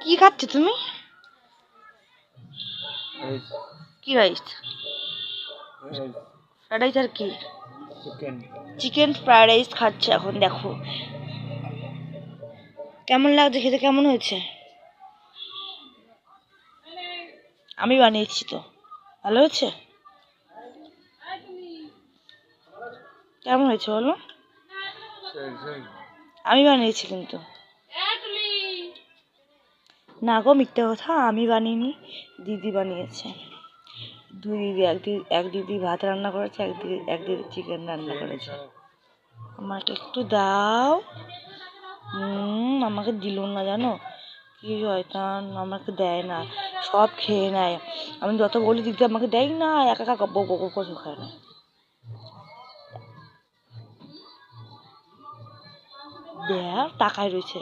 কি খাচ্ছ তুমি? কি রাইস? ফ্রাইড রাইস আর কি? চিকেন ফ্রাইড রাইস খাচ্ছে এখন। দেখো কেমন লাগছে খেতে, কেমন হয়েছে? আমি বানিয়েছি তো, ভালো হয়েছে। কেমন হয়েছে বলো? আমি বানিয়েছি কিন্তু। না গো, মিথ্যে কথা, আমি বানিয়েনি, দিদি বানিয়েছে। দুই দিদি, এক দিদি ভাত রান্না করেছে, এক দিদি চিকেন রান্না করেছে। আমাকে একটু দাও। আমাকে দিল না, জানো কি শয়তান, আমাকে দেয় না, সব খেয়ে নেয়। আমি যত বলি দিদি আমাকে দেয় না, একা একা গপ গপ করে খায় না। দেখ টাকায় রয়েছে।